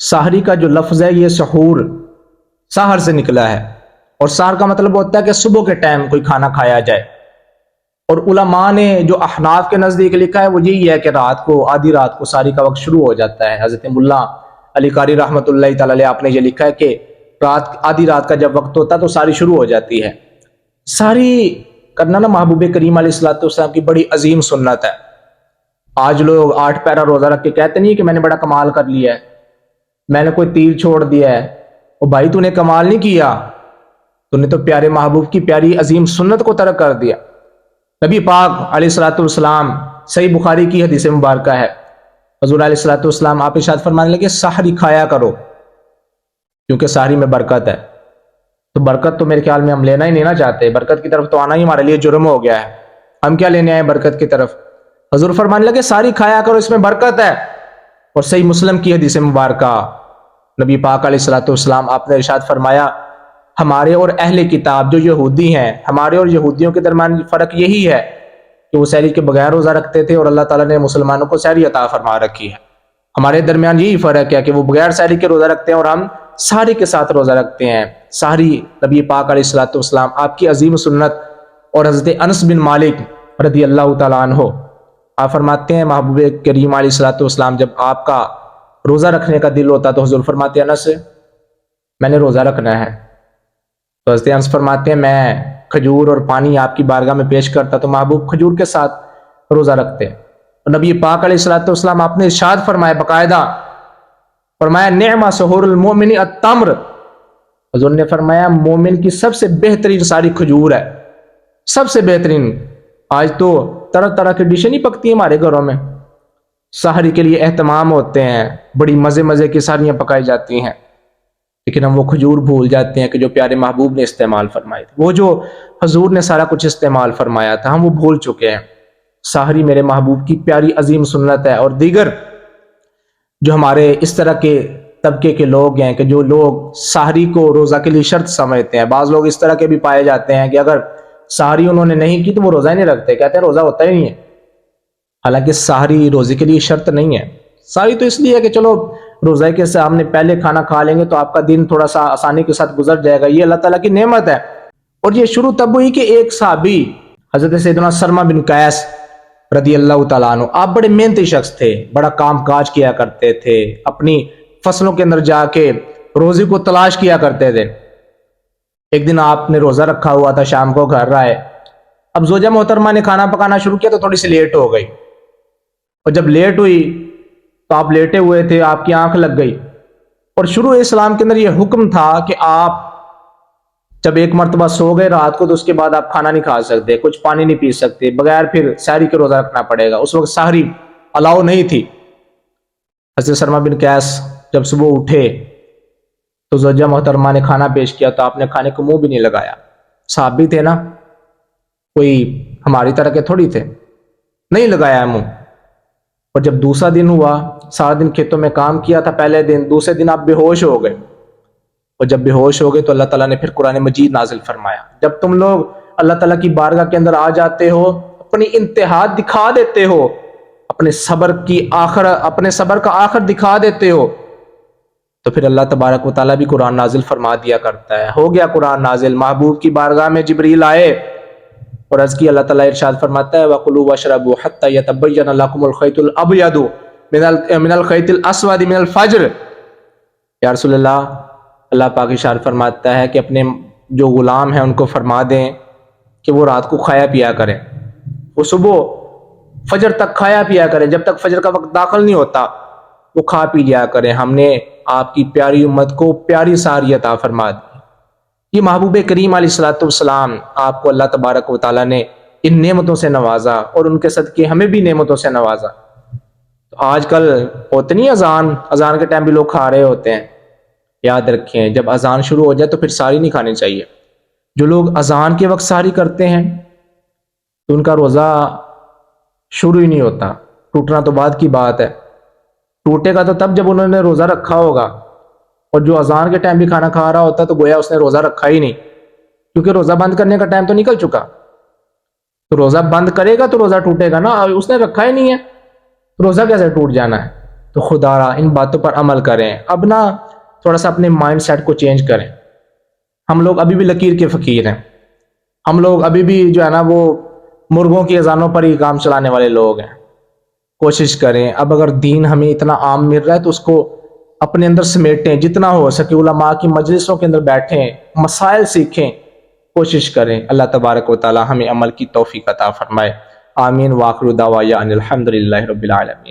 سحری کا جو لفظ ہے یہ سحور سحر سے نکلا ہے، اور سحر کا مطلب ہوتا ہے کہ صبح کے ٹائم کوئی کھانا کھایا جائے۔ اور علماء نے جو احناف کے نزدیک لکھا ہے وہ یہی ہے کہ رات کو آدھی رات کو سحری کا وقت شروع ہو جاتا ہے۔ حضرت ملا علی قاری رحمۃ اللہ تعالی علیہ آپ نے یہ لکھا ہے کہ آدھی رات کا جب وقت ہوتا ہے تو سحری شروع ہو جاتی ہے۔ سحری کرنا نا محبوب کریم علیہ الصلوۃ والسلام کی بڑی عظیم سنت ہے۔ آج لوگ 8 پیرا روزہ رکھ کے کہتے نہیں کہ میں نے بڑا کمال کر لیا ہے، میں نے کوئی تیر چھوڑ دیا ہے۔ او بھائی تو نے کمال نہیں کیا، تو نے تو پیارے محبوب کی پیاری عظیم سنت کو ترک کر دیا۔ نبی پاک علیہ الصلوۃ والسلام، صحیح بخاری کی حدیث مبارکہ ہے، حضور علیہ الصلوۃ والسلام آپ ارشاد فرمانے لگے سحری کھایا کرو کیونکہ سحری میں برکت ہے۔ تو برکت تو میرے خیال میں ہم لینا ہی نہیں نا چاہتے، برکت کی طرف تو آنا ہی ہمارے لیے جرم ہو گیا ہے۔ ہم کیا لینے آئے برکت کی طرف؟ حضور فرمانے لگے سحری کھایا کرو، اس میں برکت ہے۔ اور صحیح مسلم کی حدیث مبارکہ، نبی پاک علیہ الصلوۃ والسلام آپ نے ارشاد فرمایا ہمارے اور اہل کتاب جو یہودی ہیں، ہمارے اور یہودیوں کے درمیان فرق یہی ہے کہ وہ سحری کے بغیر روزہ رکھتے تھے اور اللہ تعالیٰ نے مسلمانوں کو سحری عطا فرما رکھی ہے۔ ہمارے درمیان یہی فرق ہے کہ وہ بغیر سحری کے روزہ رکھتے ہیں اور ہم سحری کے ساتھ روزہ رکھتے ہیں۔ سحری نبی پاک علیہ الصلوۃ والسلام آپ کی عظیم سنت۔ اور حضرت انس بن مالک رضی اللہ تعالیٰ عنہ آپ فرماتے ہیں محبوب کریم علیہ الصلوۃ والسلام جب آپ کا روزہ رکھنے کا دل ہوتا تو حضور فرماتے ہیں انس میں نے روزہ رکھنا ہے، تو حضرت انس فرماتے ہیں میں کھجور اور پانی آپ کی بارگاہ میں پیش کرتا تو محبوب کھجور کے ساتھ روزہ رکھتے۔ اور نبی پاک علیہ الصلوۃ والسلام آپ نے ارشاد فرمایا باقاعدہ، فرمایا نعم سحور المؤمن التمر، حضور نے فرمایا مومن کی سب سے بہترین ساری کھجور ہے، سب سے بہترین۔ آج تو طرح طرح کی ڈشیں نہیں پکتی ہمارے گھروں میں، سحری کے لیے اہتمام ہوتے ہیں، بڑی مزے مزے کی سحریاں پکائی جاتی ہیں، لیکن ہم وہ کھجور بھول جاتے ہیں کہ جو پیارے محبوب نے استعمال فرمائی تھی، وہ جو حضور نے سارا کچھ استعمال فرمایا تھا ہم وہ بھول چکے ہیں۔ سحری میرے محبوب کی پیاری عظیم سنت ہے۔ اور دیگر جو ہمارے اس طرح کے طبقے کے لوگ ہیں کہ جو لوگ سحری کو روزہ کے لیے شرط سمجھتے ہیں، بعض لوگ اس طرح کے بھی پائے جاتے ہیں کہ اگر سحری انہوں نے نہیں کی تو وہ روزہ ہی نہیں رکھتے، کہتے ہیں روزہ ہوتا ہی نہیں ہے۔ حالانکہ سحری روزے کے لیے شرط نہیں ہے، سحری تو اس لیے ہے کہ چلو روزہ کے سامنے پہلے کھانا کھا لیں گے تو آپ کا دن تھوڑا سا آسانی کے ساتھ گزر جائے گا، یہ اللہ تعالیٰ کی نعمت ہے۔ اور یہ شروع تب ہوئی کہ ایک صحابی حضرت سیدنا سرما بن قیس رضی اللہ تعالیٰ عنہ، آپ بڑے محنتی شخص تھے، بڑا کام کاج کیا کرتے تھے، اپنی فصلوں کے اندر جا کے روزی کو تلاش کیا کرتے تھے۔ ایک دن آپ نے روزہ رکھا ہوا تھا، شام کو گھر آئے، اب زوجہ محترمہ نے کھانا پکانا شروع کیا تو تھوڑی سی لیٹ ہو گئی، اور جب لیٹ ہوئی تو آپ لیٹے ہوئے تھے، آپ کی آنکھ لگ گئی۔ اور شروع اسلام کے اندر یہ حکم تھا کہ آپ جب ایک مرتبہ سو گئے رات کو تو اس کے بعد آپ کھانا نہیں کھا سکتے، کچھ پانی نہیں پی سکتے، بغیر پھر سحری کے روزہ رکھنا پڑے گا۔ اس وقت سحری الاؤ نہیں تھی۔ حضرت سرما بن قیس جب صبح اٹھے تو زوجہ محترمہ نے کھانا پیش کیا تو آپ نے کھانے کو منہ بھی نہیں لگایا۔ صحابی تھے نا، کوئی ہماری طرح کے تھوڑی تھے، نہیں لگایا منہ۔ اور جب دوسرا دن ہوا، سارا دن کھیتوں میں کام کیا تھا پہلے دن، دوسرے دن آپ بے ہوش ہو گئے، اور جب بے ہوش ہو گئے تو اللہ تعالیٰ نے پھر قرآن مجید نازل فرمایا۔ جب تم لوگ اللہ تعالیٰ کی بارگاہ کے اندر آ جاتے ہو، اپنی انتہا دکھا دیتے ہو، اپنے صبر کا آخر دکھا دیتے ہو، تو پھر اللہ تبارک و تعالیٰ بھی قرآن نازل فرما دیا کرتا ہے۔ ہو گیا قرآن نازل، محبوب کی بارگاہ میں جبریل آئے اور عرض کی، اللہ تعالیٰ ارشاد فرماتا ہے وَكُلُوا وَاشْرَبُوا حَتَّى يَتَبَيَّنَ لَكُمُ الْخَيْطُ الْأَبْيَضُ مِنَ الْخَيْطِ الْأَسْوَدِ مِنَ الْفَجْرِ۔ یا رسول اللہ پاک ارشاد فرماتا ہے کہ اپنے جو غلام ہیں ان کو فرما دیں کہ وہ رات کو کھایا پیا کریں، وہ صبح فجر تک کھایا پیا کریں، جب تک فجر کا وقت داخل نہیں ہوتا وہ کھا پی لیا کریں۔ ہم نے آپ کی پیاری امت کو پیاری سحری عطا فرما دی۔ یہ محبوب کریم علیہ الصلوۃ والسلام آپ کو اللہ تبارک و تعالیٰ نے ان نعمتوں سے نوازا، اور ان کے صدقے ہمیں بھی نعمتوں سے نوازا۔ تو آج کل ہوتے نہیں اذان کے ٹائم بھی لوگ کھا رہے ہوتے ہیں، یاد رکھیں جب اذان شروع ہو جائے تو پھر سحری نہیں کھانی چاہیے۔ جو لوگ اذان کے وقت سحری کرتے ہیں تو ان کا روزہ شروع ہی نہیں ہوتا، ٹوٹنا تو بعد کی بات ہے، ٹوٹے گا تو تب جب انہوں نے روزہ رکھا ہوگا۔ اور جو اذان کے ٹائم بھی کھانا کھا رہا ہوتا تو گویا اس نے روزہ رکھا ہی نہیں، کیونکہ روزہ بند کرنے کا ٹائم تو نکل چکا، تو روزہ بند کرے گا تو روزہ ٹوٹے گا نا، اس نے رکھا ہی نہیں ہے، روزہ کیسے ٹوٹ جانا ہے؟ تو خدا را ان باتوں پر عمل کریں. اب نا تھوڑا سا اپنے مائنڈ سیٹ کو چینج کریں. ہم لوگ ابھی بھی لکیر کے فقیر ہیں. ہم لوگ ابھی بھی جو ہے نا وہ مرغوں کی اذانوں پر ہی کام چلانے والے لوگ ہیں. کوشش کریں اب اگر دین ہمیں اتنا عام مل رہا ہے تو اس کو اپنے اندر سمیٹیں, جتنا ہو سکے علماء کی مجلسوں کے اندر بیٹھیں, مسائل سیکھیں, کوشش کریں. اللہ تبارک و تعالی ہمیں عمل کی توفیق عطا فرمائے. آمین. واخر دعوانا ان الحمد للہ رب العالمین.